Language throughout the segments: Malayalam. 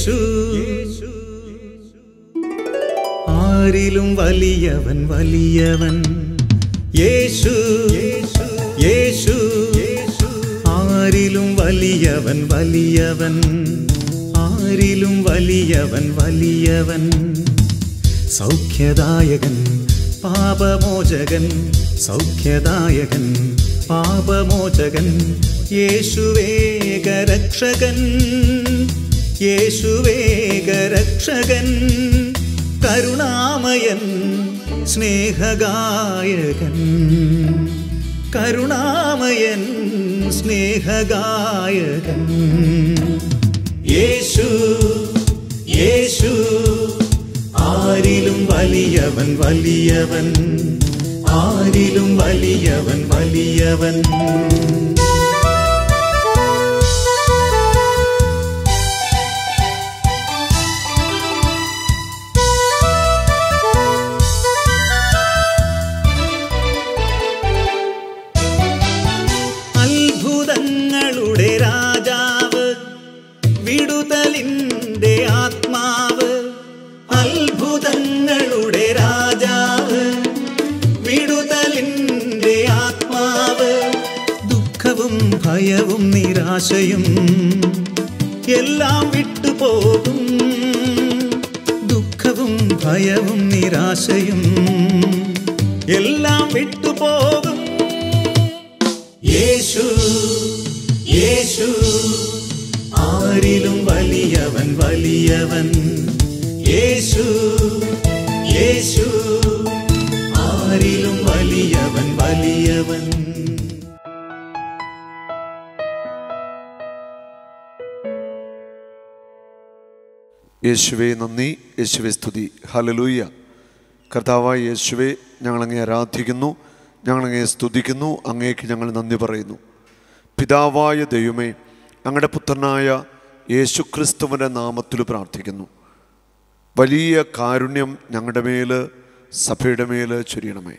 യേശു ആരിലും വലിയവൻ വലിയവൻ യേശു യേശു ആരിലും വലിയവൻ വലിയവൻ ആരിലും വലിയവൻ വലിയവൻ സൗഖ്യദായകൻ പാപമോചകൻ സൗഖ്യദായകൻ പാപമോചകൻ യേശുവേകരക്ഷകൻ യേശുവേകരക്ഷകൻ കരുണാമയൻ സ്നേഹഗായകൻ കരുണാമയൻ സ്നേഹഗായകൻ യേശു യേശു ആരിലും വലിയവൻ വലിയവൻ ആരിലും വലിയവൻ വലിയവൻ അത്ഭുതങ്ങളുടെ രാജാവ് വിടുതലിൻ്റെ ആത്മാവ് അത്ഭുതങ്ങളുടെ രാജാവ് വിടുതലിൻ്റെ ആത്മാവ് ദുഃഖവും ഭയവും നിരാശയും എല്ലാം വിട്ടുപോകും ദുഃഖവും ഭയവും നിരാശയും എല്ലാം വിട്ടുപോകും യേശു യേശു ആരിലും വലിയവൻ വലിയവൻ യേശു യേശു ആരിലും വലിയവൻ വലിയവൻ യേശുവേ നന്ദി, യേശുവേ സ്തുതി. ഹല്ലേലൂയ. കർത്താവായ യേശുവേ, ഞങ്ങളങ്ങേ ആരാധിക്കുന്നു, ഞങ്ങളങ്ങേ സ്തുതിക്കുന്നു, അങ്ങേക്ക് ഞങ്ങൾ നന്ദി പറയുന്നു. പിതാവായ ദൈവമേ, അങ്ങയുടെ പുത്രനായ യേശുക്രിസ്തുവിൻ്റെ നാമത്തിൽ പ്രാർത്ഥിക്കുന്നു. വലിയ കാരുണ്യം ഞങ്ങളുടെ മേൽ, സഭയുടെ മേൽ ചൊരിയണമേ.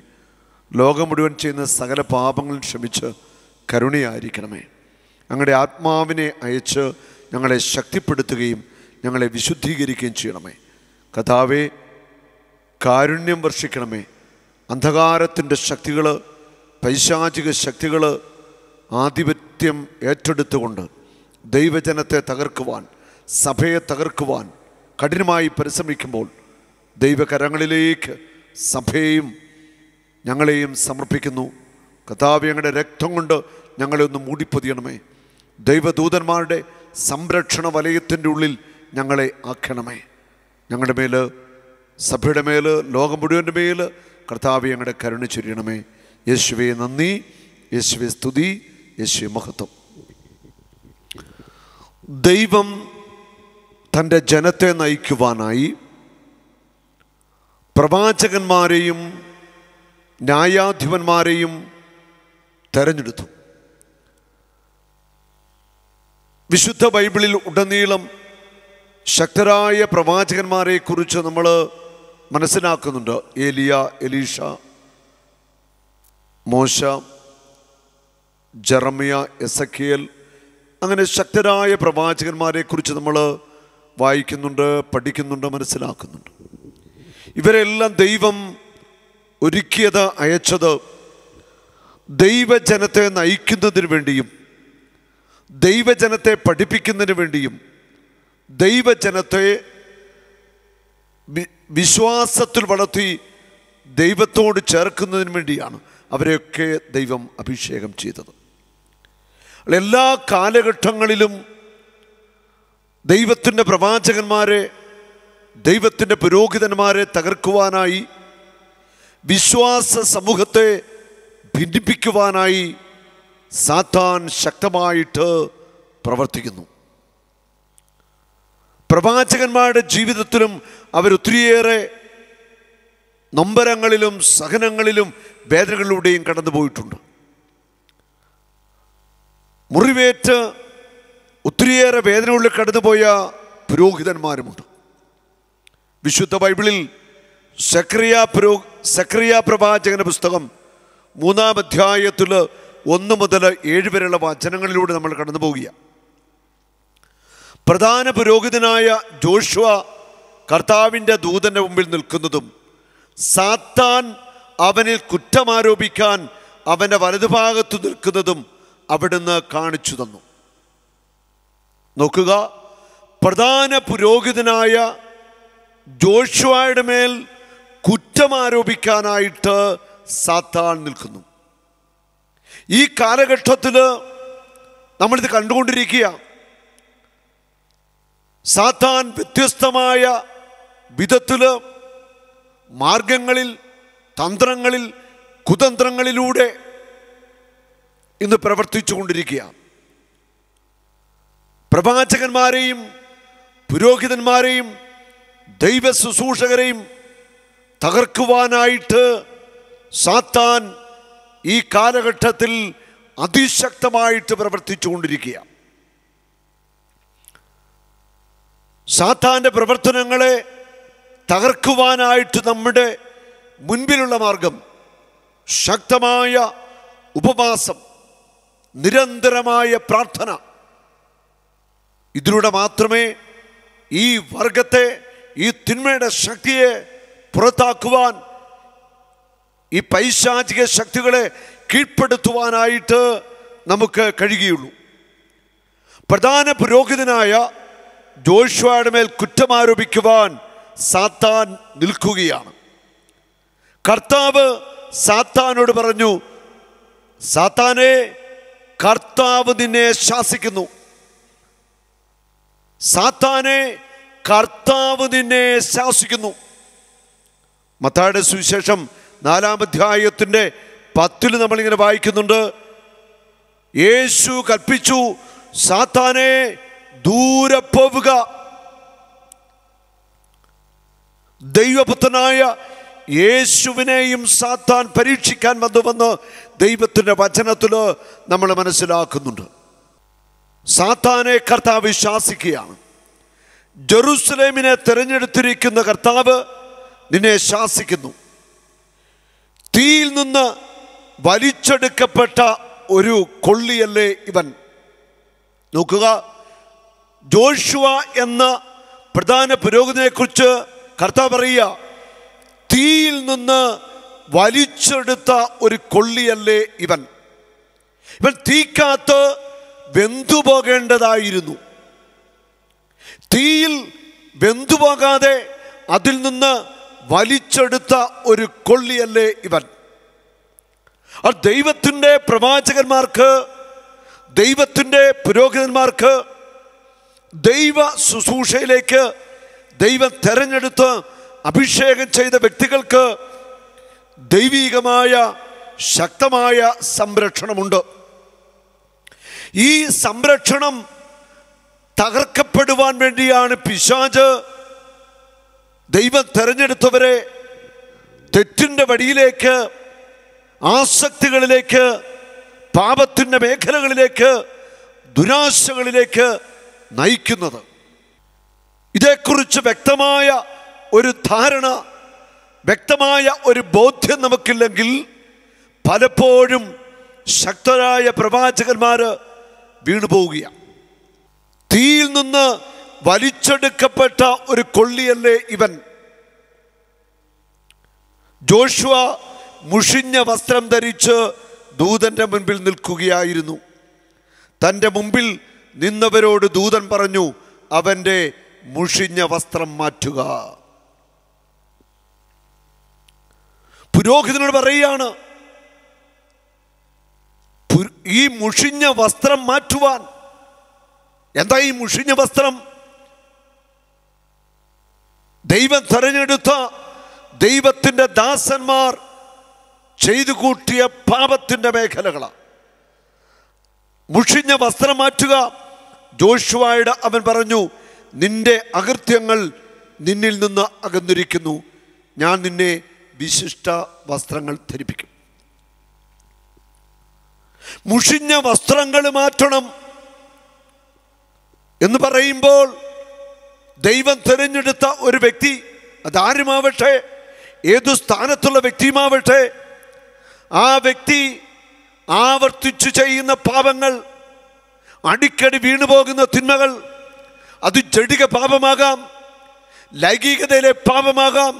ലോകം മുഴുവൻ ചെയ്യുന്ന സകല പാപങ്ങളും ക്ഷമിച്ച് കരുണയായിരിക്കണമേ. അങ്ങയുടെ ആത്മാവിനെ അയച്ച് ഞങ്ങളെ ശക്തിപ്പെടുത്തുകയും ഞങ്ങളെ വിശുദ്ധീകരിക്കുകയും ചെയ്യണമേ. കർത്താവേ, കാരുണ്യം വർഷിക്കണമേ. അന്ധകാരത്തിൻ്റെ ശക്തികൾ, പൈശാചിക ശക്തികൾ ആധിപത്യം ഏറ്റെടുത്തുകൊണ്ട് ദൈവജനത്തെ തകർക്കുവാൻ, സഭയെ തകർക്കുവാൻ കഠിനമായി പരിശ്രമിക്കുമ്പോൾ ദൈവകരങ്ങളിലേക്ക് സഭയെയും ഞങ്ങളെയും സമർപ്പിക്കുന്നു. കർത്താവേ, ഞങ്ങളുടെ രക്തം കൊണ്ട് ഞങ്ങളെ ഒന്ന് മൂടിപ്പൊതിയണമേ. ദൈവദൂതന്മാരുടെ സംരക്ഷണ വലയത്തിൻ്റെ ഉള്ളിൽ ഞങ്ങളെ ആക്കണമേ. ഞങ്ങളുടെ മേൽ, സഭയുടെ മേൽ, ലോകം മുഴുവൻ്റെ മേൽ കർത്താവേ ഞങ്ങളുടെ കരുണ ചൊരിയണമേ. യേശുവേ നന്ദി, യേശുവേ സ്തുതി, യേശുവേ മഹത്വം. ദൈവം തൻ്റെ ജനത്തെ നയിക്കുവാനായി പ്രവാചകന്മാരെയും ന്യായാധിപന്മാരെയും തെരഞ്ഞെടുത്തു. വിശുദ്ധ ബൈബിളിൽ ഉടനീളം ശക്തരായ പ്രവാചകന്മാരെ കുറിച്ച് നമ്മൾ മനസ്സിലാക്കുന്നുണ്ട്. ഏലിയ, എലീഷ, മോശ, ജെറമ്യ, എസെക്കിയേൽ, അങ്ങനെ ശക്തരായ പ്രവാചകന്മാരെ കുറിച്ച് നമ്മൾ വായിക്കുന്നുണ്ട്, പഠിക്കുന്നുണ്ട്, മനസ്സിലാക്കുന്നുണ്ട്. ഇവരെല്ലാം ദൈവം ഒരുക്കിയത്, അയച്ചത് ദൈവജനത്തെ നയിക്കുന്നതിന് വേണ്ടിയും ദൈവജനത്തെ പഠിപ്പിക്കുന്നതിന് വേണ്ടിയും ദൈവജനത്തെ വിശ്വാസത്തിൽ വളർത്തി ദൈവത്തോട് ചേർക്കുന്നതിന് വേണ്ടിയാണ് അവരെയൊക്കെ ദൈവം അഭിഷേകം ചെയ്തത്. എല്ലാ കാലഘട്ടങ്ങളിലും ദൈവത്തിൻ്റെ പ്രവാചകന്മാരെ, ദൈവത്തിൻ്റെ പുരോഹിതന്മാരെ തകർക്കുവാനായി, വിശ്വാസ സമൂഹത്തെ ഭിന്നിപ്പിക്കുവാനായി സാത്താൻ ശക്തമായിട്ട് പ്രവർത്തിക്കുന്നു. പ്രവാചകന്മാരുടെ ജീവിതത്തിലും അവരൊത്തിരിയേറെ നൊമ്പരങ്ങളിലും സഹനങ്ങളിലും വേദനകളിലൂടെയും കടന്നുപോയിട്ടുണ്ട്. മുറിവേറ്റ് ഒത്തിരിയേറെ വേദനകളിൽ കടന്നുപോയ പുരോഹിതന്മാരുമുണ്ട്. വിശുദ്ധ ബൈബിളിൽ സക്കറിയ പ്രവാചകന്റെ പുസ്തകം 3-ാം അധ്യായത്തിൽ 1 മുതൽ 7 വരെയുള്ള വചനങ്ങളിലൂടെ നമ്മൾ കടന്നു പോവുക. പ്രധാന പുരോഹിതനായ ജോഷുവ കർത്താവിൻ്റെ ദൂതൻ്റെ മുമ്പിൽ നിൽക്കുന്നതും സാത്താൻ അവനിൽ കുറ്റമാരോപിക്കാൻ അവൻ്റെ വലതുഭാഗത്തു നിൽക്കുന്നതും അവിടുന്ന് കാണിച്ചു തന്നു. നോക്കുക, പ്രധാന പുരോഹിതനായ ജോഷുവയുടെ മേൽ കുറ്റമാരോപിക്കാനായിട്ട് സാത്താൻ നിൽക്കുന്നു. ഈ കാലഘട്ടത്തിൽ നമ്മളിത് കണ്ടുകൊണ്ടിരിക്കുക. സാത്താൻ വ്യത്യസ്തമായ വിധത്തിൽ മാർഗങ്ങളിൽ, തന്ത്രങ്ങളിൽ, കുതന്ത്രങ്ങളിലൂടെ ഇന്ന് പ്രവർത്തിച്ചു കൊണ്ടിരിക്കുക. പ്രവാചകന്മാരെയും പുരോഹിതന്മാരെയും ദൈവ ശുശ്രൂഷകരെയും തകർക്കുവാനായിട്ട് സാത്താൻ ഈ കാലഘട്ടത്തിൽ അതിശക്തമായിട്ട് പ്രവർത്തിച്ചു കൊണ്ടിരിക്കുക. സാത്താൻ്റെ പ്രവർത്തനങ്ങളെ തകർക്കുവാനായിട്ട് നമ്മുടെ മുൻപിലുള്ള മാർഗം ശക്തമായ ഉപവാസം, നിരന്തരമായ പ്രാർത്ഥന. ഇതിലൂടെ മാത്രമേ ഈ വർഗത്തെ, ഈ തിന്മയുടെ ശക്തിയെ പുറത്താക്കുവാൻ, ഈ പൈശാചിക ശക്തികളെ കീഴ്പ്പെടുത്തുവാനായിട്ട് നമുക്ക് കഴിയുകയുള്ളൂ. പ്രധാന പുരോഹിതനായ ജോഷുവയുടെ മേൽ കുറ്റമാരോപിക്കുവാൻ സാത്താൻ നിൽക്കുകയാണ്. കർത്താവ് സാത്താനോട് പറഞ്ഞു, സാത്താനെ, കർത്താവ് നിന്നെ ശാസിക്കുന്നു. സാത്താനെ, കർത്താവ് നിന്നെ ശാസിക്കുന്നു. മത്തായിയുടെ സുവിശേഷം 4-ാം അധ്യായത്തിൻ്റെ 10 നമ്മളിങ്ങനെ വായിക്കുന്നുണ്ട്. യേശു കൽപ്പിച്ചു, സാത്താനെ, ദൂരെ പോവുക. ദൈവപുത്രനായ യേശുവിനെയും സാത്താൻ പരീക്ഷിക്കാൻ വന്ന് ദൈവത്തിൻ്റെ വചനത്തിൽ നമ്മൾ മനസ്സിലാക്കുന്നുണ്ട്. സാത്താനെ കർത്താവ് ശാസിക്കുകയാണ്. ജെറുസലേമിനെ തിരഞ്ഞെടുത്തിരിക്കുന്ന കർത്താവ് നിന്നെ ശാസിക്കുന്നു. തീയിൽ നിന്ന് വലിച്ചെടുക്കപ്പെട്ട ഒരു കൊള്ളിയല്ലേ ഇവൻ. നോക്കുക, ജോഷുവ എന്ന പ്രധാന പുരോഹിതനെക്കുറിച്ച് കർത്താവ് പറയുക, തീയിൽ നിന്ന് വലിച്ചെടുത്ത ഒരു കൊള്ളിയല്ലേ ഇവൻ. ഇവൻ തീക്കകത്ത് വെന്തുപോകേണ്ടതായിരുന്നു. തീയിൽ വെന്തുപോകാതെ അതിൽ നിന്ന് വലിച്ചെടുത്ത ഒരു കൊള്ളിയല്ലേ ഇവൻ. ആ ദൈവത്തിൻ്റെ പ്രവാചകന്മാർക്ക്, ദൈവത്തിൻ്റെ പുരോഹിതന്മാർക്ക്, ദൈവ ശുശ്രൂഷയിലേക്ക് ദൈവം തെരഞ്ഞെടുത്ത് അഭിഷേകം ചെയ്ത വ്യക്തികൾക്ക് ദൈവികമായ ശക്തമായ സംരക്ഷണമുണ്ട്. ഈ സംരക്ഷണം തകർക്കപ്പെടുവാൻ വേണ്ടിയാണ് പിശാച് ദൈവം തെരഞ്ഞെടുത്തവരെ തെറ്റിൻ്റെ വഴിയിലേക്ക്, ആസക്തികളിലേക്ക്, പാപത്തിൻ്റെ മേഖലകളിലേക്ക്, ദുരാശകളിലേക്ക് നയിക്കുന്നത്. ഇതേക്കുറിച്ച് വ്യക്തമായ ഒരു ധാരണ, വ്യക്തമായ ഒരു ബോധ്യം നമുക്കില്ലെങ്കിൽ പലപ്പോഴും ശക്തരായ പ്രവാചകന്മാർ വീണുപോവുകയാണ്. തീയിൽ നിന്ന് വലിച്ചെടുക്കപ്പെട്ട ഒരു കൊള്ളിയല്ലേ ഇവൻ. ജോഷുവ മുഷിഞ്ഞ വസ്ത്രം ധരിച്ച് ദൂതന്റെ മുൻപിൽ നിൽക്കുകയായിരുന്നു. തൻ്റെ മുമ്പിൽ നിന്നവരോട് ദൂതൻ പറഞ്ഞു, അവൻ്റെ മുഷിഞ്ഞ വസ്ത്രം മാറ്റുക. പുരോഹിതനോട് പറയുകയാണ്, ഈ മുഷിഞ്ഞ വസ്ത്രം മാറ്റുവാൻ. എന്താ ഈ മുഷിഞ്ഞ വസ്ത്രം? ദൈവം തെരഞ്ഞെടുത്ത ദൈവത്തിൻ്റെ ദാസന്മാർ ചെയ്തു കൂട്ടിയ പാപത്തിൻ്റെ മേഖലകളാണ്. മുഷിഞ്ഞ വസ്ത്രം മാറ്റുക. ജോഷുവയുടെ അവൻ പറഞ്ഞു, നിന്റെ അകൃത്യങ്ങൾ നിന്നിൽ നിന്ന് അകന്നിരിക്കുന്നു, ഞാൻ നിന്നെ വിശിഷ്ട വസ്ത്രങ്ങൾ ധരിപ്പിക്കും. മുഷിഞ്ഞ വസ്ത്രങ്ങൾ മാറ്റണം എന്ന് പറയുമ്പോൾ ദൈവം തിരഞ്ഞെടുത്ത ഒരു വ്യക്തി, അതാരുമാവട്ടെ, ഏതു സ്ഥാനത്തുള്ള വ്യക്തിയുമാവട്ടെ, ആ വ്യക്തി ആവർത്തിച്ചു ചെയ്യുന്ന പാപങ്ങൾ, അടിക്കടി വീണുപോകുന്ന തിന്മകൾ, അത് ജഡിക പാപമാകാം, ലൈംഗികതയിലെ പാപമാകാം,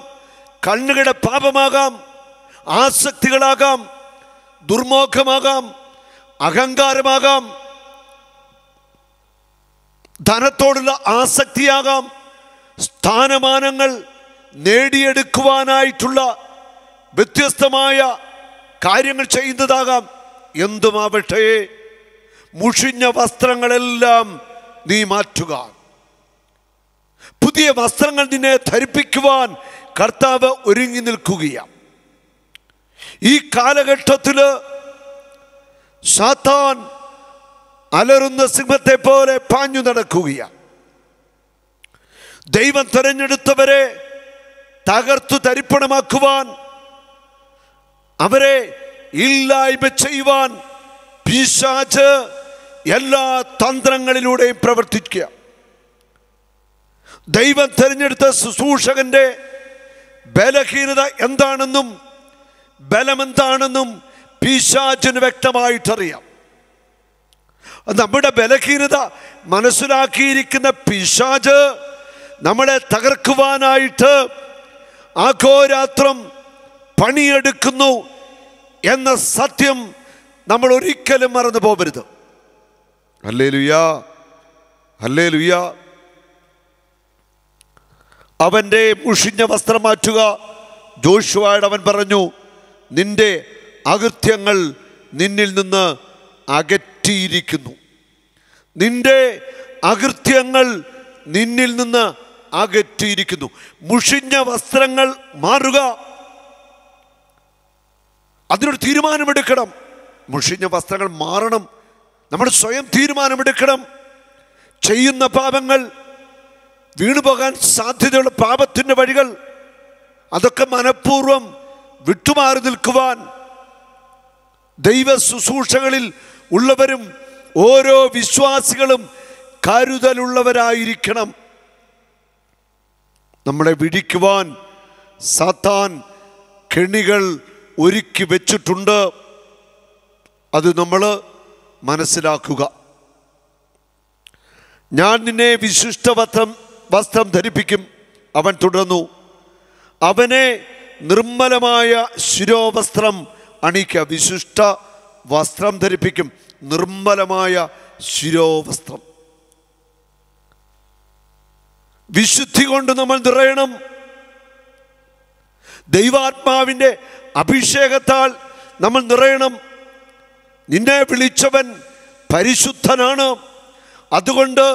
കണ്ണുകളുടെ പാപമാകാം, ആസക്തികളാകാം, ദുർമോഹമാകാം, അഹങ്കാരമാകാം, ധനത്തോടുള്ള ആസക്തിയാകാം, സ്ഥാനമാനങ്ങൾ നേടിയെടുക്കുവാനായിട്ടുള്ള വ്യത്യസ്തമായ കാര്യങ്ങൾ ചെയ്യുന്നതാകാം. എന്തുമാവട്ടെ, മുഷിഞ്ഞ വസ്ത്രങ്ങളെല്ലാം നീ മാറ്റുക. പുതിയ വസ്ത്രങ്ങൾ നിന്നെ ധരിപ്പിക്കുവാൻ കർത്താവ് ഒരുങ്ങി നിൽക്കുകയാണ്. ഈ കാലഘട്ടത്തിൽ സാത്താൻ അലറുന്ന സിംഹത്തെ പോലെ പാഞ്ഞു നടക്കുകയാണ്. ദൈവം തെരഞ്ഞെടുത്തവരെ തകർത്തു തരിപ്പണമാക്കുവാൻ, അവരെ ഇല്ലായ്മ ചെയ്യുവാൻ പിശാച് എല്ലാ തന്ത്രങ്ങളിലൂടെയും പ്രവർത്തിക്കുക. ദൈവം തെരഞ്ഞെടുത്ത ശുശ്രൂഷകന്റെ ബലഹീനത എന്താണെന്നും ബലമെന്താണെന്നും പിശാചിന് വ്യക്തമായിട്ടറിയാം. നമ്മുടെ ബലഹീനത മനസ്സിലാക്കിയിരിക്കുന്ന പിശാച് നമ്മളെ തകർക്കുവാനായിട്ട് അഹോരാത്രം പണിയെടുക്കുന്നു എന്ന സത്യം നമ്മൾ ഒരിക്കലും മറന്നു പോകരുത്. ഹല്ലേലൂയാ, ഹല്ലേലൂയാ. അവൻ്റെ മുഷിഞ്ഞ വസ്ത്രം മാറ്റുക. ജോഷുവയോട് അവൻ പറഞ്ഞു, നിന്റെ അകൃത്യങ്ങൾ നിന്നിൽ നിന്ന് അകറ്റിയിരിക്കുന്നു. നിന്റെ അകൃത്യങ്ങൾ നിന്നിൽ നിന്ന് അകറ്റിയിരിക്കുന്നു. മുഷിഞ്ഞ വസ്ത്രങ്ങൾ മാറുക, അതിനൊരു തീരുമാനമെടുക്കണം. മുഷിഞ്ഞ വസ്ത്രങ്ങൾ മാറണം. നമ്മൾ സ്വയം തീരുമാനമെടുക്കണം. ചെയ്യുന്ന പാപങ്ങൾ, വീണുപോകാൻ സാധ്യതയുള്ള പാപത്തിൻ്റെ വഴികൾ, അതൊക്കെ മനഃപൂർവ്വം വിട്ടുമാറി നിൽക്കുവാൻ ദൈവ ശുശ്രൂഷകളിൽ ഉള്ളവരും ഓരോ വിശ്വാസികളും കരുതലുള്ളവരായിരിക്കണം. നമ്മളെ വിടിക്കുവാൻ സാത്താൻ കെണികൾ ഒരുക്കി വെച്ചിട്ടുണ്ട്. അത് നമ്മൾ മനസ്സിലാക്കുക. ഞാൻ നിന്നെ വിശിഷ്ട വസ്ത്രം ധരിപ്പിക്കും. അവൻ തുടർന്നു, അവനെ നിർമ്മലമായ ശിരോവസ്ത്രം അണിയിക്കുക. വിശിഷ്ട വസ്ത്രം ധരിപ്പിക്കും, നിർമ്മലമായ ശിരോവസ്ത്രം. വിശുദ്ധി കൊണ്ട് നമ്മൾ നിറയണം. ദൈവാത്മാവിൻ്റെ അഭിഷേകത്താൽ നമ്മൾ നിറയണം. നിന്നെ വിളിച്ചവൻ പരിശുദ്ധനാണ്. അതുകൊണ്ട്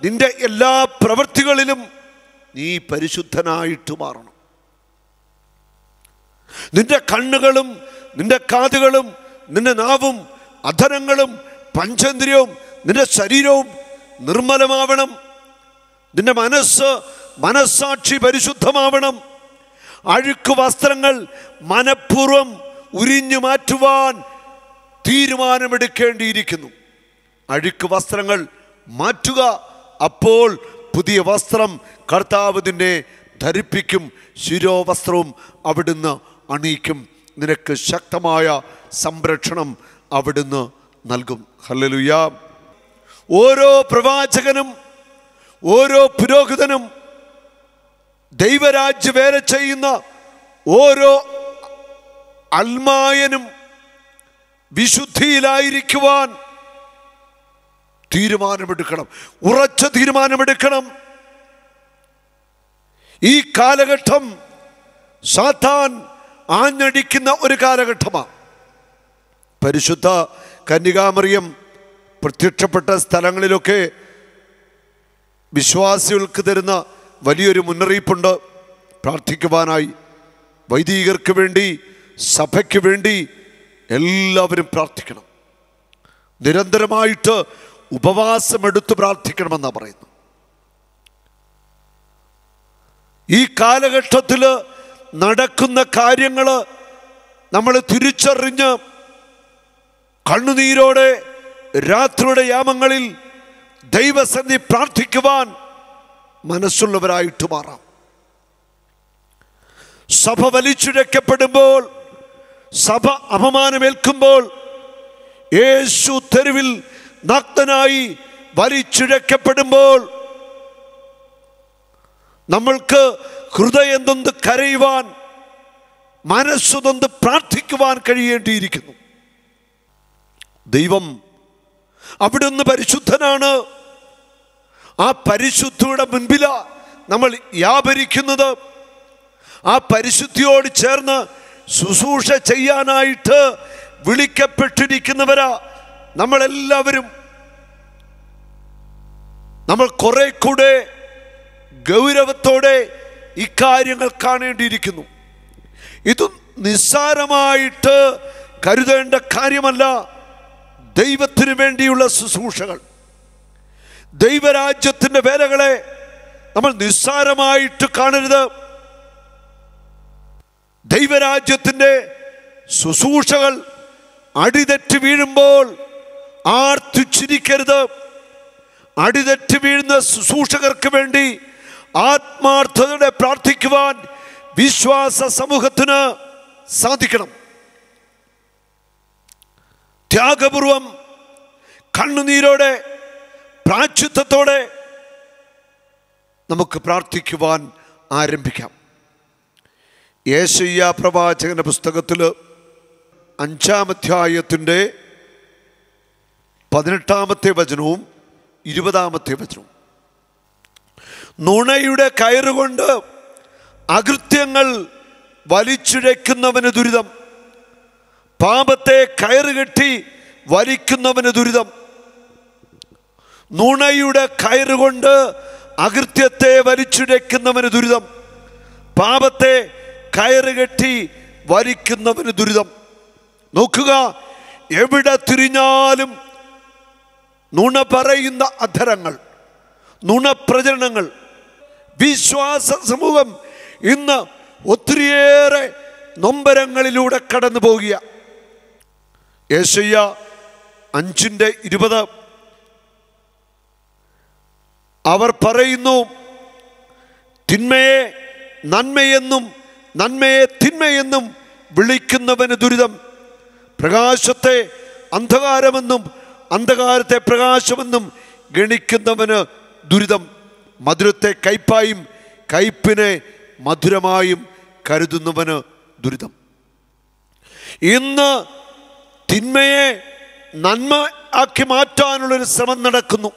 നിന്റെ എല്ലാ പ്രവൃത്തികളിലും നീ പരിശുദ്ധനായിട്ട് മാറണം. നിന്റെ കണ്ണുകളും നിന്റെ കാതുകളും നിന്റെ നാവും അധരങ്ങളും പഞ്ചേന്ദ്രിയവും നിന്റെ ശരീരവും നിർമ്മലമാവണം. നിന്റെ മനസ്സാക്ഷി പരിശുദ്ധമാവണം. അഴുക്ക് വസ്ത്രങ്ങൾ മനഃപൂർവ്വം ഉരിഞ്ഞു മാറ്റുവാൻ തീരുമാനമെടുക്കേണ്ടിയിരിക്കുന്നു. അഴുക്ക് വസ്ത്രങ്ങൾ മാറ്റുക. അപ്പോൾ പുതിയ വസ്ത്രം കർത്താവ് നിന്നെ ധരിപ്പിക്കും. ശിരോവസ്ത്രവും അവിടുന്ന് അണിയിക്കും. നിനക്ക് ശക്തമായ സംരക്ഷണം അവിടുന്ന് നൽകും. ഹല്ലേലൂയാ. ഓരോ പ്രവാചകനും ഓരോ പുരോഹിതനും ദൈവരാജ്യ വേല ചെയ്യുന്ന ഓരോ അൽമായനും വിശുദ്ധിയിലായിരിക്കുവാൻ തീരുമാനമെടുക്കണം. ഉറച്ച തീരുമാനമെടുക്കണം. ഈ കാലഘട്ടം സാത്താൻ ആഞ്ഞടിക്കുന്ന ഒരു കാലഘട്ടമാണ്. പരിശുദ്ധ കന്യകാമറിയം പ്രത്യക്ഷപ്പെട്ട സ്ഥലങ്ങളിലൊക്കെ വിശ്വാസികൾക്ക് തരുന്ന വലിയൊരു മുന്നറിയിപ്പുണ്ട്. പ്രാർത്ഥിക്കുവാനായി വൈദികർക്ക് വേണ്ടി, സഭയ്ക്ക് വേണ്ടി എല്ലാവരും പ്രാർത്ഥിക്കണം. നിരന്തരമായിട്ട് ഉപവാസമെടുത്ത് പ്രാർത്ഥിക്കണമെന്നാണ് പറയുന്നത്. ഈ കാലഘട്ടത്തിൽ നടക്കുന്ന കാര്യങ്ങൾ നമ്മൾ തിരിച്ചറിഞ്ഞ് കണ്ണുനീരോടെ രാത്രിയുടെ യാമങ്ങളിൽ ദൈവസന്നിധി പ്രാർത്ഥിക്കുവാൻ മനസ്സുള്ളവരായിട്ട് മാറാം. സഭ വലിച്ചിഴക്കപ്പെടുമ്പോൾ, സഭ അപമാനമേൽക്കുമ്പോൾ, യേശു തെരുവിൽ നഗ്നനായി വലിച്ചിഴക്കപ്പെടുമ്പോൾ നമ്മൾക്ക് ഹൃദയം നൊന്ത് കരയുവാൻ, മനസ്സു നൊന്ത് പ്രാർത്ഥിക്കുവാൻ കഴിയേണ്ടിയിരിക്കുന്നു. ദൈവം അവിടുന്ന് പരിശുദ്ധനാണ്. ആ പരിശുദ്ധിയുടെ മുൻപിലാ നമ്മൾ വ്യാപരിക്കുന്നത്. ആ പരിശുദ്ധിയോട് ചേർന്ന് ശുശ്രൂഷ ചെയ്യാനായിട്ട് വിളിക്കപ്പെട്ടിരിക്കുന്നവരാ നമ്മളെല്ലാവരും. നമ്മൾ കുറെ കൂടെ ഗൗരവത്തോടെ ഇക്കാര്യങ്ങൾ കാണേണ്ടിയിരിക്കുന്നു. ഇത് നിസ്സാരമായിട്ട് കരുതേണ്ട കാര്യമല്ല. ദൈവത്തിന് വേണ്ടിയുള്ള ശുശ്രൂഷകൾ, ദൈവരാജ്യത്തിൻ്റെ വേലകളെ നമ്മൾ നിസ്സാരമായിട്ട് കാണരുത്. ദൈവരാജ്യത്തിൻ്റെ ശുശ്രൂഷകൾ അടിതെറ്റ് വീഴുമ്പോൾ ആർത്തുച്ചിരിക്കരുത്. അടിതെറ്റ് വീഴുന്ന ശുശ്രൂഷകർക്ക് വേണ്ടി ആത്മാർത്ഥതയോടെ പ്രാർത്ഥിക്കുവാൻ വിശ്വാസ സമൂഹത്തിന് സാധിക്കണം. ത്യാഗപൂർവം, കണ്ണുനീരോടെ, പ്രായശ്ചിത്തത്തോടെ നമുക്ക് പ്രാർത്ഥിക്കുവാൻ ആരംഭിക്കാം. യെശയ്യാ പ്രവാചകന്റെ പുസ്തകത്തിൽ 5-ാം അധ്യായത്തിൻ്റെ 18-ാമത്തെ വചനവും 20-ാമത്തെ വചനവും, നുണയുടെ കയറുകൊണ്ട് അകൃത്യങ്ങൾ വലിച്ചിഴയ്ക്കുന്നവന് ദുരിതം, പാപത്തെ കയറുകെട്ടി വലിക്കുന്നവന് ദുരിതം. നുണയുടെ കയറുകൊണ്ട് അകൃത്യത്തെ വലിച്ചിഴയ്ക്കുന്നവന് ദുരിതം, പാപത്തെ കയറുകെട്ടി വലിക്കുന്നവന് ദുരിതം. നോക്കുക, എവിടെ തിരിഞ്ഞാലും നുണ പറയുന്ന അധരങ്ങൾ, നുണപ്രചരണങ്ങൾ. വിശ്വാസ സമൂഹം ഇന്ന് ഒത്തിരിയേറെ നൊമ്പരങ്ങളിലൂടെ കടന്നു പോകുക. യെശയ്യാ 5:20 അവർ പറയുന്നു, തിന്മയെ നന്മയെന്നും നന്മയെ തിന്മയെന്നും വിളിക്കുന്നവന് ദുരിതം, പ്രകാശത്തെ അന്ധകാരമെന്നും അന്ധകാരത്തെ പ്രകാശമെന്നും ഗണിക്കുന്നവന് ദുരിതം, മധുരത്തെ കയ്പായും കയ്പിനെ മധുരമായും കരുതുന്നവന് ദുരിതം. ഇന്ന് തിന്മയെ നന്മ ആക്കി മാറ്റാനുള്ളൊരു ശ്രമം നടക്കുന്നു.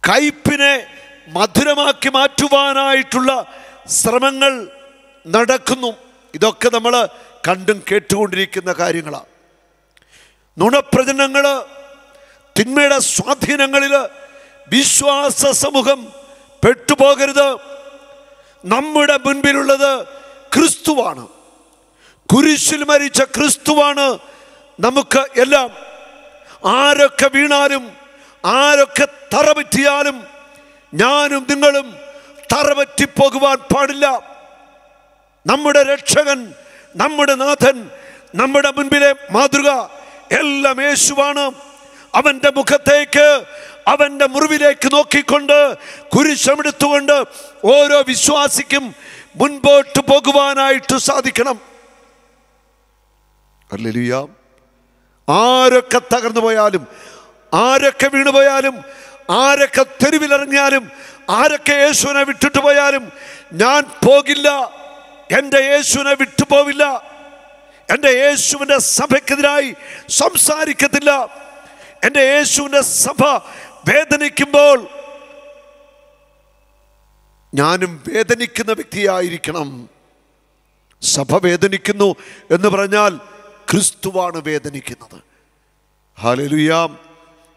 കയ്പിനെ മധുരമാക്കി മാറ്റുവാനായിട്ടുള്ള ശ്രമങ്ങൾ നടക്കുന്നു. ഇതൊക്കെ നമ്മൾ കണ്ടും കേട്ടുകൊണ്ടിരിക്കുന്ന കാര്യങ്ങളാണ്. നുണപ്രചരണങ്ങൾ, തിന്മയുടെ സ്വാധീനങ്ങളിൽ വിശ്വാസ സമൂഹം പെട്ടുപോകരുത്. നമ്മുടെ മുൻപിലുള്ളത് ക്രിസ്തുവാണ്. കുരിശിൽ മരിച്ച ക്രിസ്തുവാണ് നമുക്ക് എല്ലാം. ആരൊക്കെ വീണാലും, ആരൊക്കെ തറപറ്റിയാലും ഞാനും നിങ്ങളും തറപറ്റിപ്പോകുവാൻ പാടില്ല. നമ്മുടെ രക്ഷകൻ, നമ്മുടെ നാഥൻ, നമ്മുടെ മുൻപിലെ മാതൃക എല്ലാം യേശുവാണ്. അവൻ്റെ മുഖത്തേക്ക്, അവൻ്റെ മുറിവിലേക്ക് നോക്കിക്കൊണ്ട്, കുരിശമെടുത്തുകൊണ്ട് ഓരോ വിശ്വാസിക്കും മുൻപോട്ട് പോകുവാനായിട്ട് സാധിക്കണം. ഹല്ലേലൂയ. ആരൊക്കെ തകർന്നു പോയാലും, ആരൊക്കെ വീണുപോയാലും, ആരൊക്കെ തെരുവിലിറങ്ങിയാലും, ആരൊക്കെ യേശുവിനെ വിട്ടിട്ട് പോയാലും ഞാൻ പോകില്ല. എൻ്റെ യേശുവിനെ വിട്ടുപോവില്ല. എൻ്റെ യേശുവിൻ്റെ സഭയ്ക്കെതിരായി സംസാരിക്കത്തില്ല. എൻ്റെ യേശുവിൻ്റെ സഭ വേദനിക്കുമ്പോൾ ഞാനും വേദനിക്കുന്ന വ്യക്തിയായിരിക്കണം. സഭ വേദനിക്കുന്നു എന്ന് പറഞ്ഞാൽ ക്രിസ്തുവാണ് വേദനിക്കുന്നത്. Hallelujah,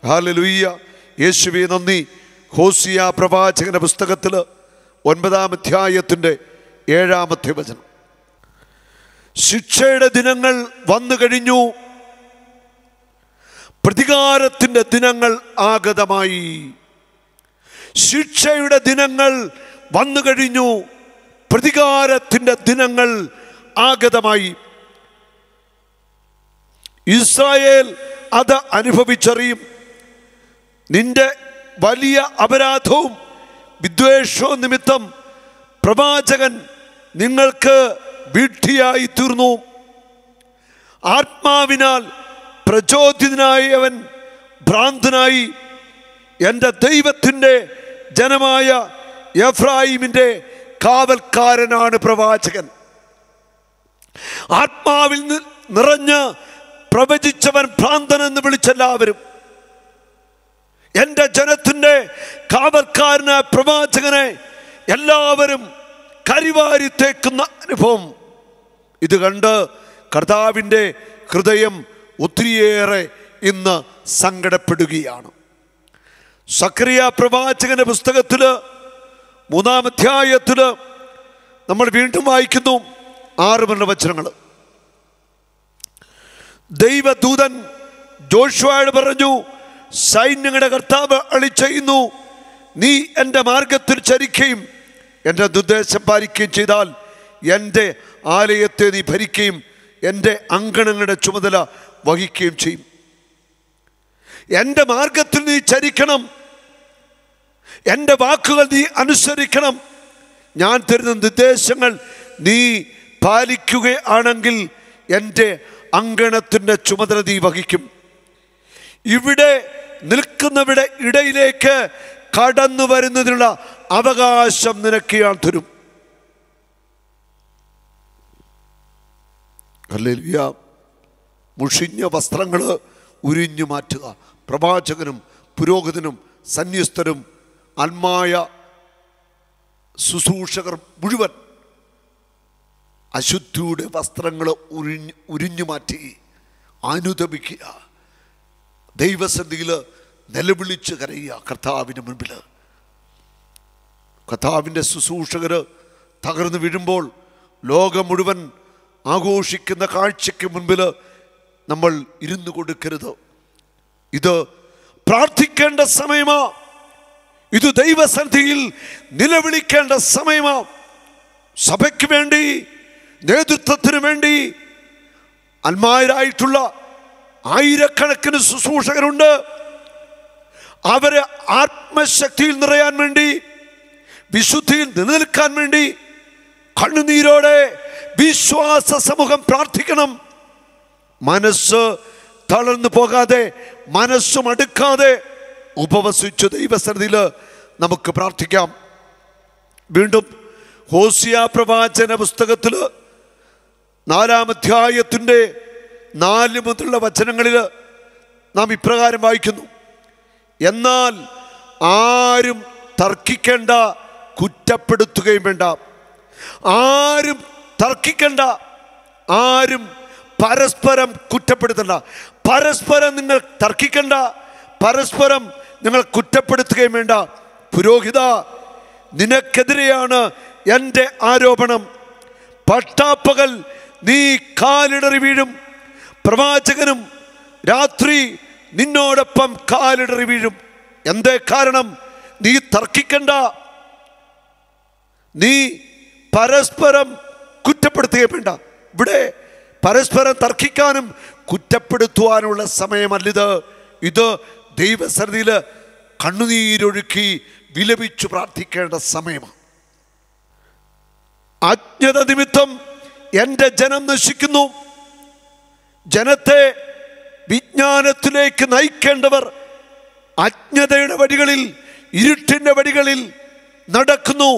hallelujah. യേശുവേ നന്ദി. ഹോസിയ പ്രവാചകന്റെ പുസ്തകത്തിൽ 9-ാം അധ്യായത്തിൻ്റെ 7-ാമത്തെ വചനം, ശിക്ഷയുടെ ദിനങ്ങൾ വന്നു കഴിഞ്ഞു, പ്രതികാരത്തിൻ്റെ ദിനങ്ങൾ ആഗതമായി. ശിക്ഷയുടെ ദിനങ്ങൾ വന്നു കഴിഞ്ഞു, പ്രതികാരത്തിൻ്റെ ദിനങ്ങൾ ആഗതമായി. ഇസ്രായേൽ അത് അനുഭവിച്ചറിയും. നിന്റെ വലിയ അപരാധവും വിദ്വേഷവും നിമിത്തം പ്രവാചകൻ നിങ്ങൾക്ക് വിഡ്ഢിയായി തീർന്നു. ആത്മാവിനാൽ പ്രചോദിതനായി അവൻ ഭ്രാന്തനായി. എൻ്റെ ദൈവത്തിൻ്റെ ജനമായ എഫ്രായിമിന്റെ കാവൽക്കാരനാണ് പ്രവാചകൻ. ആത്മാവിൽ നിറഞ്ഞ് പ്രവചിച്ചവൻ ഭ്രാന്തൻ എന്ന് വിളിച്ചെല്ലാവരും. എൻ്റെ ജനത്തിൻ്റെ കാവൽക്കാരനായ പ്രവാചകനെ എല്ലാവരും കരിവാരി തേക്കുന്ന അനുഭവം. ഇത് കണ്ട് കർത്താവിൻ്റെ ഹൃദയം ഒത്തിരിയേറെ ഇന്ന് സങ്കടപ്പെടുകയാണ്. സക്കറിയ പ്രവാചകന്റെ പുസ്തകത്തിൽ 3-ാം അധ്യായത്തിൽ നമ്മൾ വീണ്ടും വായിക്കുന്നു 6 വചനങ്ങൾ. ദൈവദൂതൻ ജോഷുവയോട് പറഞ്ഞു, സൈന്യങ്ങളുടെ കർത്താവ് അരുളിച്ചെയ്യുന്നു, നീ എൻ്റെ മാർഗത്തിൽ ചരിക്കുകയും എൻ്റെ നിർദ്ദേശം പാലിക്കുകയും ചെയ്താൽ എൻ്റെ ആലയത്തെ നീ ഭരിക്കുകയും എൻ്റെ അങ്കണങ്ങളുടെ ചുമതല വഹിക്കുകയും ചെയ്യും. എൻ്റെ മാർഗത്തിൽ നീ ചരിക്കണം, എൻ്റെ വാക്കുകൾ നീ അനുസരിക്കണം. ഞാൻ തരുന്ന നിർദ്ദേശങ്ങൾ നീ പാലിക്കുകയാണെങ്കിൽ എൻ്റെ അങ്കണത്തിൻ്റെ ചുമതല നീ വഹിക്കും. ഇവിടെ നിൽക്കുന്നവരുടെ ഇടയിലേക്ക് കടന്നു വരുന്നതിനുള്ള അവകാശം നിനക്ക് ഞാൻ തരും. ഹല്ലേലൂയ. മുഷിഞ്ഞ വസ്ത്രങ്ങൾ ഉരിഞ്ഞു മാറ്റുക. പ്രവാചകനും പുരോഹിതനും സന്യസ്തരും ആത്മായ ശുശ്രൂഷകർ മുഴുവൻ അശുദ്ധിയുടെ വസ്ത്രങ്ങൾ ഉരിഞ്ഞു മാറ്റി അനുതപിക്കുക. ദൈവസന്നിധിയിൽ നിലവിളിച്ച് കരയുക. കർത്താവിന് മുൻപിൽ കർത്താവിൻ്റെ ശുശ്രൂഷകർ തകർന്നു വീഴുമ്പോൾ ലോകം മുഴുവൻ ആഘോഷിക്കുന്ന കാഴ്ചയ്ക്ക് മുൻപിൽ നമ്മൾ ഇരുന്നു കൊടുക്കരുത്. ഇത് പ്രാർത്ഥിക്കേണ്ട സമയമാ. ഇത് ദൈവസന്നിധിയിൽ നിലവിളിക്കേണ്ട സമയമാ. സഭയ്ക്ക് വേണ്ടി, നേതൃത്വത്തിന് വേണ്ടി അൽമായരായിട്ടുള്ള ആയിരക്കണക്കിന് ശുശ്രൂഷകരുണ്ട്. അവരെ ആത്മശക്തിയിൽ നിറയാൻ വേണ്ടി, വിശുദ്ധിയിൽ നിലനിൽക്കാൻ വേണ്ടി കണ്ണുനീരോടെ വിശ്വാസ സമൂഹം പ്രാർത്ഥിക്കണം. മനസ്സ് തളർന്നു പോകാതെ, മനസ്സും അടുക്കാതെ ഉപവസിച്ച് ദൈവസന്നിധിയിൽ നമുക്ക് പ്രാർത്ഥിക്കാം. വീണ്ടും ഹോസിയ പ്രവാചന പുസ്തകത്തിൽ 4-ാം അധ്യായത്തിൻ്റെ 4 മുതലുള്ള വചനങ്ങളിൽ നാം ഇപ്രകാരം വായിക്കുന്നു, എന്നാൽ ആരും തർക്കിക്കേണ്ട, കുറ്റപ്പെടുത്തുകയും വേണ്ട. ആരും തർക്കിക്കണ്ട, ആരും പരസ്പരം കുറ്റപ്പെടുത്തണ്ട. പരസ്പരം നിങ്ങൾ തർക്കിക്കണ്ട, പരസ്പരം നിങ്ങൾ കുറ്റപ്പെടുത്തുകയും വേണ്ട. പുരോഹിത, നിനക്കെതിരെയാണ് എൻ്റെ ആരോപണം. പട്ടാപ്പകൽ നീ കാലിടറി വീഴും, പ്രവാചകനും രാത്രി നിന്നോടൊപ്പം കാലിടറി വീഴും. എന്തേ കാരണം? നീ തർക്കിക്കണ്ട, നീ പരസ്പരം കുറ്റപ്പെടുത്തുകയും വേണ്ട. ഇവിടെ പരസ്പരം തർക്കിക്കാനും കുറ്റപ്പെടുത്തുവാനുള്ള സമയമല്ലിത്. ഇത് ദൈവസന്നിധിയിൽ കണ്ണുനീരൊഴുക്കി വിലപിച്ചു പ്രാർത്ഥിക്കേണ്ട സമയമാണ്. അജ്ഞത നിമിത്തം എൻ്റെ ജനം നശിക്കുന്നു. ജനത്തെ വിജ്ഞാനത്തിലേക്ക് നയിക്കേണ്ടവർ അജ്ഞതയുടെ വഴികളിൽ, ഇരുട്ടിൻ്റെ വഴികളിൽ നടക്കുന്നു.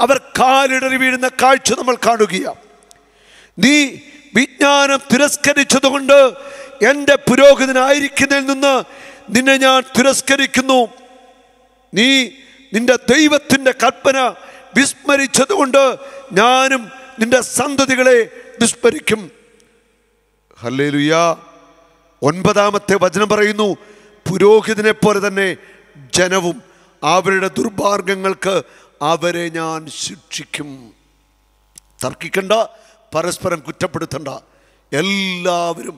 അവർ കാലിടറി വീഴുന്ന കാഴ്ച നമ്മൾ കാണുകയാണ്. നീ വിജ്ഞാനം തിരസ്കരിച്ചതുകൊണ്ട് എൻ്റെ പുരോഹിതനായിരിക്കുന്നതിൽ നിന്ന് നിന്നെ ഞാൻ തിരസ്കരിക്കുന്നു. നീ നിന്റെ ദൈവത്തിൻ്റെ കൽപ്പന വിസ്മരിച്ചതുകൊണ്ട് ഞാനും നിന്റെ സന്തതികളെ വിസ്മരിക്കും. ഹല്ലേലൂയ. 9-ാമത്തെ വചനം പറയുന്നു, പുരോഹിതനെ പോലെ തന്നെ ജനവും അവരുടെ ദുർമാർഗങ്ങൾക്ക് അവരെ ഞാൻ ശിക്ഷിക്കും. തർക്കിക്കണ്ട, പരസ്പരം കുറ്റപ്പെടുത്തണ്ട. എല്ലാവരും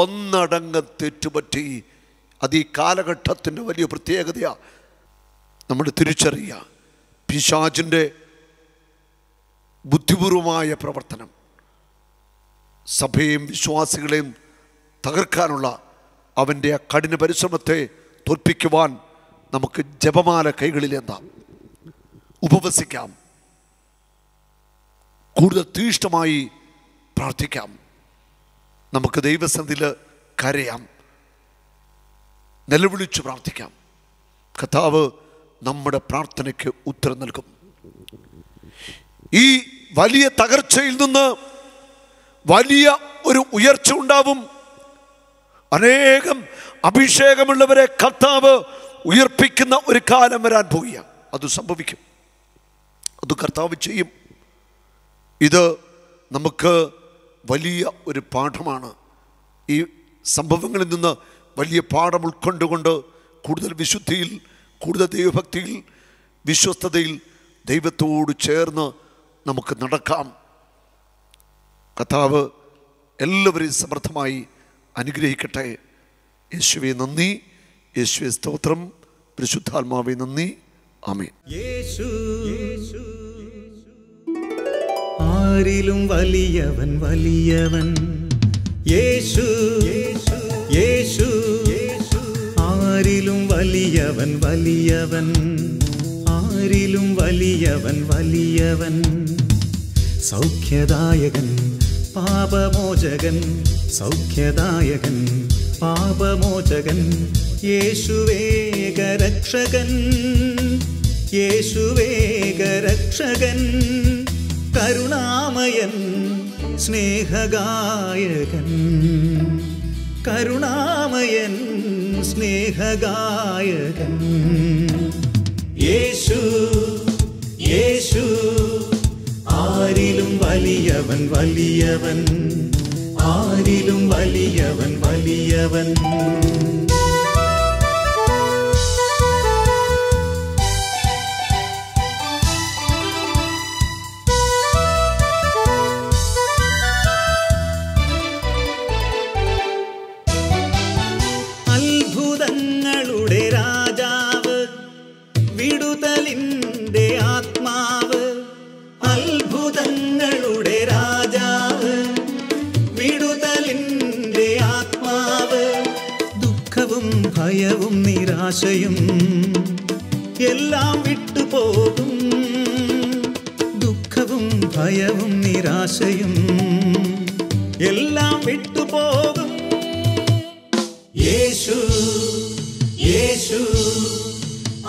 ഒന്നടങ്കം തെറ്റുപറ്റി. അത് ഈ കാലഘട്ടത്തിൻ്റെ വലിയ പ്രത്യേകതയാണ്. നമ്മൾ തിരിച്ചറിയുക, പിശാചിൻ്റെ ബുദ്ധിപൂർവമായ പ്രവർത്തനം സഭയെയും വിശ്വാസികളെയും തകർക്കാനുള്ള അവൻ്റെ ആ കഠിന പരിശ്രമത്തെ തോൽപ്പിക്കുവാൻ നമുക്ക് ജപമാല കൈകളിലേന്താം, ഉപവസിക്കാം, കൂടുതൽ തീഷ്ണമായി പ്രാർത്ഥിക്കാം. നമുക്ക് ദൈവസന്നിധിയിൽ കരയാം, നിലവിളിച്ച് പ്രാർത്ഥിക്കാം. കർത്താവ് നമ്മുടെ പ്രാർത്ഥനയ്ക്ക് ഉത്തരം നൽകും. ഈ വലിയ തകർച്ചയിൽ നിന്ന് വലിയ ഒരു ഉയർച്ച ഉണ്ടാവും. അനേകം അഭിഷേകമുള്ളവരെ കർത്താവ് ഉയർപ്പിക്കുന്ന ഒരു കാലം വരാൻ പോവുക. അത് സംഭവിക്കും, അത് കർത്താവ് ചെയ്യും. ഇത് നമുക്ക് വലിയ ഒരു പാഠമാണ്. ഈ സംഭവങ്ങളിൽ നിന്ന് വലിയ പാഠം ഉൾക്കൊണ്ടുകൊണ്ട് കൂടുതൽ വിശുദ്ധിയിൽ, കൂടുതൽ ദൈവഭക്തിയിൽ, വിശ്വസ്തതയിൽ ദൈവത്തോട് ചേർന്ന് നമുക്ക് നടക്കാം. കർത്താവ് എല്ലാവരെയും സമർത്ഥമായി അനുഗ്രഹിക്കട്ടെ. യേശുവേ നന്ദി, യേശുവേ സ്തോത്രം, പരിശുദ്ധാത്മാവേ നന്ദി. ആമേൻ. യേശു ആരിലും വലിയവൻ, വലിയവൻ യേശു. യേശു ആരിലും വലിയവൻ, വലിയവൻ ആരിലും വലിയവൻ, വലിയവൻ സൗഖ്യദായകൻ, പാപമോചകൻ, സൗഖ്യദായകൻ, പാപമോചകൻ, യേശുവേകരക്ഷകൻ, യേശുവേകരക്ഷകൻ, കരുണാമയൻ, സ്നേഹഗായകൻ, കരുണാമയൻ, സ്നേഹഗായകൻ. യേശു യേശു ആരിലും വലിയവൻ, വലിയവൻ ആരിലും വലിയവൻ, വലിയവൻ. അത്ഭുതങ്ങളുടെ രാജാവ്, വിടുതലിൻ്റെ ആത്മാവ്, അത്ഭുതങ്ങളുടെ രാജാവ്, വിടുതലിൻ്റെ ആത്മാവ്, ദുഃഖവും ഭയവും നിരാശയും എല്ലാം വിട്ടുപോകും, ദുഃഖവും ഭയവും നിരാശയും എല്ലാം വിട്ടുപോകും. യേശു യേശു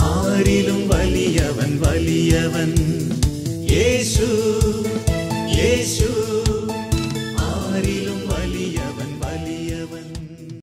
ആരിലും വലിയവൻ, വലിയവൻ യേശു. യേശു